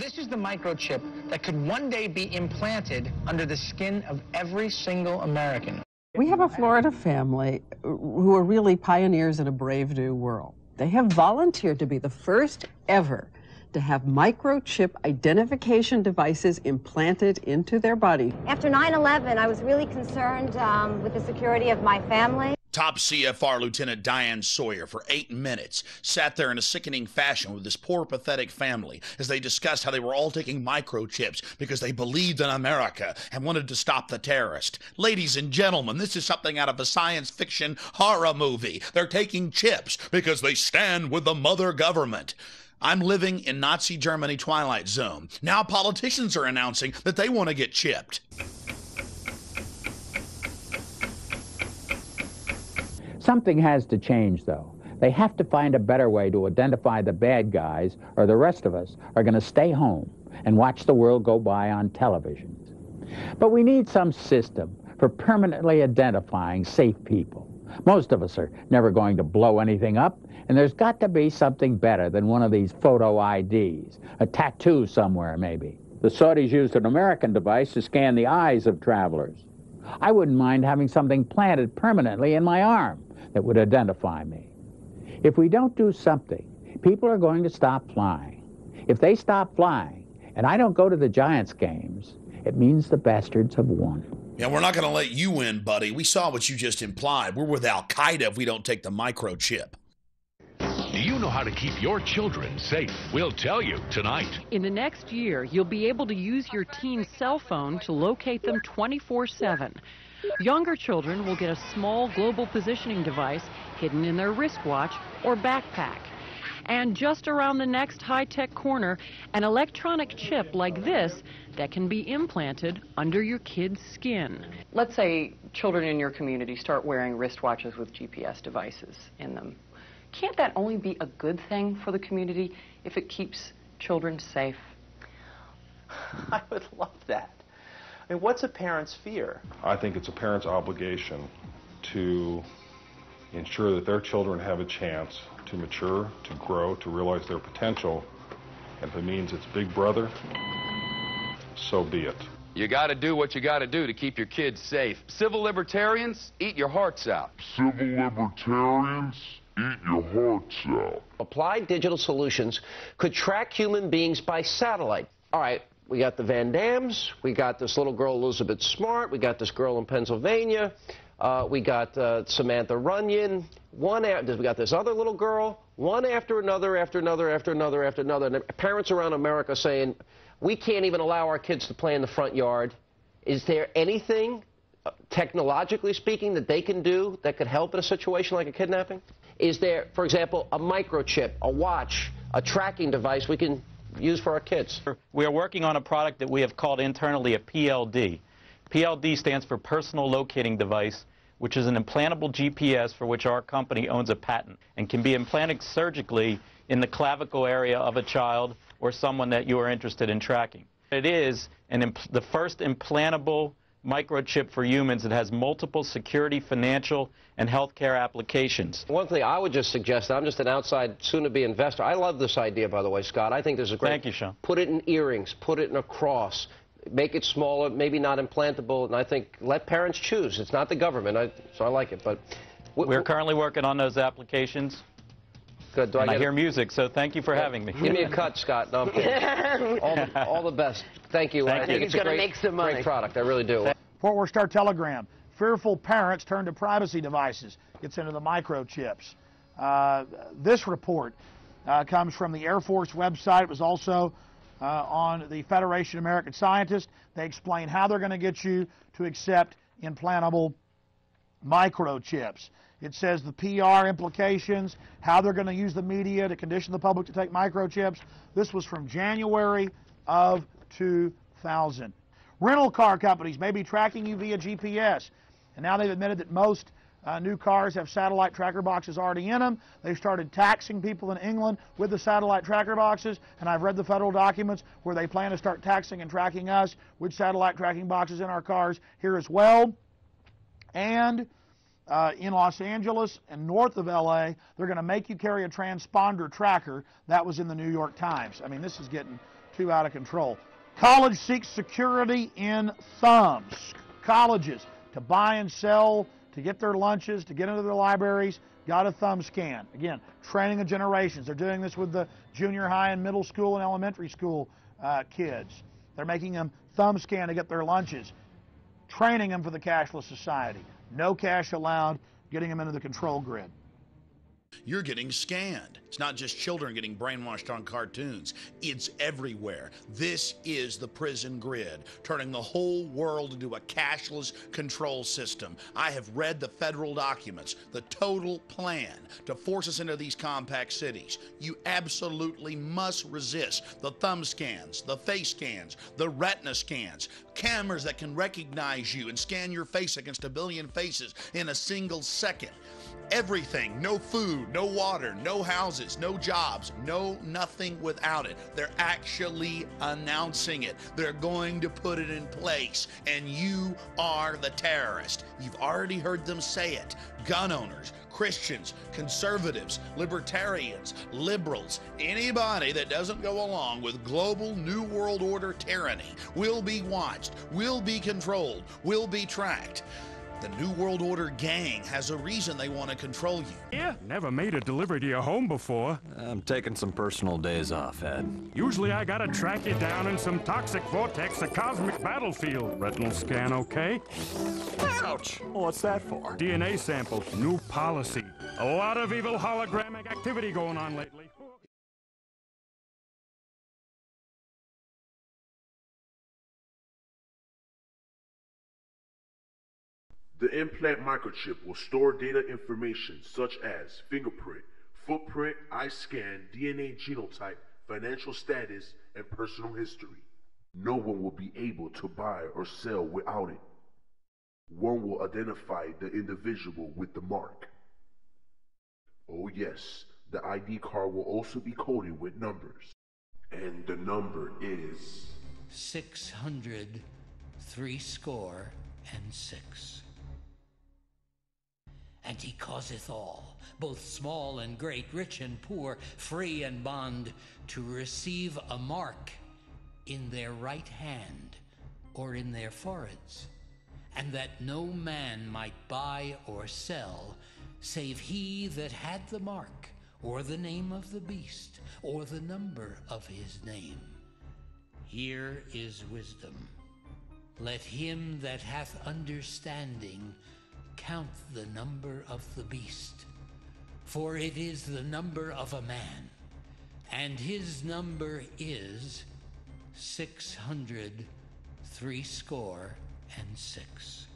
This is the microchip that could one day be implanted under the skin of every single American. We have a Florida family who are really pioneers in a brave new world. They have volunteered to be the first ever to have microchip identification devices implanted into their body. After 9/11, I was really concerned with the security of my family. Top CFR Lieutenant Diane Sawyer, for 8 minutes, sat there in a sickening fashion with this poor, pathetic family as they discussed how they were all taking microchips because they believed in America and wanted to stop the terrorist. Ladies and gentlemen, this is something out of a science fiction horror movie. They're taking chips because they stand with the mother government. I'm living in Nazi Germany Twilight Zone. Now politicians are announcing that they want to get chipped. Something has to change, though. They have to find a better way to identify the bad guys, or the rest of us are going to stay home and watch the world go by on television. But we need some system for permanently identifying safe people. Most of us are never going to blow anything up, and there's got to be something better than one of these photo IDs, a tattoo somewhere maybe. The Saudis used an American device to scan the eyes of travelers. I wouldn't mind having something planted permanently in my arm that would identify me. If we don't do something, people are going to stop flying. If they stop flying, and I don't go to the Giants games, it means the bastards have won. Yeah, we're not going to let you win, buddy. We saw what you just implied. We're with Al-Qaeda if we don't take the microchip. Do you know how to keep your children safe? We'll tell you tonight. In the next year, you'll be able to use your teen's cell phone to locate them 24/7. Younger children will get a small global positioning device hidden in their wristwatch or backpack. And just around the next high-tech corner, an electronic chip like this that can be implanted under your kid's skin. Let's say children in your community start wearing wristwatches with GPS devices in them. Can't that only be a good thing for the community if it keeps children safe? I would love that. I mean, what's a parent's fear? I think it's a parent's obligation to ensure that their children have a chance to mature, to grow, to realize their potential. And if it means it's Big Brother, so be it. You got to do what you got to do to keep your kids safe. Civil libertarians, eat your hearts out. Civil libertarians, eat your hearts out. Applied Digital Solutions could track human beings by satellite. All right, we got the Van Dams, we got this little girl Elizabeth Smart, we got this girl in Pennsylvania, we got Samantha Runyon, we got this other little girl, one after another, after another, after another, after another. And parents around America saying, we can't even allow our kids to play in the front yard. Is there anything, technologically speaking, that they can do that could help in a situation like a kidnapping? Is there, for example, a microchip, a watch, a tracking device we can use for our kids? We are working on a product that we have called internally a PLD. PLD stands for Personal Locating Device, which is an implantable GPS for which our company owns a patent and can be implanted surgically in the clavicle area of a child or someone that you are interested in tracking. It is the first implantable microchip for humans that has multiple security, financial, and healthcare applications. One thing I would just suggest, I'm just an outside, soon-to-be investor. I love this idea, by the way, Scott. I think this is great. Thank you, Sean. Put it in earrings, put it in a cross, make it smaller, maybe not implantable, and I think let parents choose. It's not the government, so I like it. But we're currently working on those applications. Good. I hear music, so thank you for having me. Give me a cut, Scott. No, I'm kidding. all the best. Thank you. Thank you. It's going to make some money. Great product. I really do. Fort Worth Star Telegram. Fearful parents turn to privacy devices. Gets into the microchips. This report comes from the Air Force website. It was also on the Federation of American Scientists. They explain how they're going to get you to accept implantable microchips. It says the PR implications, how they're going to use the media to condition the public to take microchips. This was from January of 2000. Rental car companies may be tracking you via GPS. And now they've admitted that most new cars have satellite tracker boxes already in them. They've started taxing people in England with the satellite tracker boxes. And I've read the federal documents where they plan to start taxing and tracking us with satellite tracking boxes in our cars here as well. And in Los Angeles and north of LA, they're going to make you carry a transponder tracker. That was in the New York Times. I mean, this is getting too out of control. College seeks security in thumbs. Colleges, to buy and sell, to get their lunches, to get into their libraries, got a thumb scan. Again, training of generations. They're doing this with the junior high and middle school and elementary school kids. They're making them thumb scan to get their lunches, training them for the cashless society. No cash allowed, getting them into the control grid. You're getting scanned. It's not just children getting brainwashed on cartoons. It's everywhere. This is the prison grid, turning the whole world into a cashless control system. I have read the federal documents, the total plan to force us into these compact cities. You absolutely must resist the thumb scans, the face scans, the retina scans, cameras that can recognize you and scan your face against 1 billion faces in a single second. Everything, no food, no water, no houses, no jobs, no nothing without it. They're actually announcing it. They're going to put it in place, and you are the terrorist. You've already heard them say it. Gun owners, Christians, conservatives, libertarians, liberals, anybody that doesn't go along with global New World Order tyranny will be watched, will be controlled, will be tracked. The New World Order gang has a reason they want to control you. Yeah, never made a delivery to your home before. I'm taking some personal days off, Ed. Usually I gotta track you down in some toxic vortex, a cosmic battlefield. Retinal scan okay? Ouch! What's that for? DNA sample, new policy. A lot of evil hologramic activity going on lately. The implant microchip will store data information such as fingerprint, footprint, eye scan, DNA genotype, financial status, and personal history. No one will be able to buy or sell without it. One will identify the individual with the mark. Oh yes, the ID card will also be coded with numbers. And the number is 600 threescore and 6. And he causeth all, both small and great, rich and poor, free and bond, to receive a mark in their right hand or in their foreheads, and that no man might buy or sell, save he that had the mark, or the name of the beast, or the number of his name. Here is wisdom. Let him that hath understanding count the number of the beast, for it is the number of a man, and his number is 600 threescore and 6.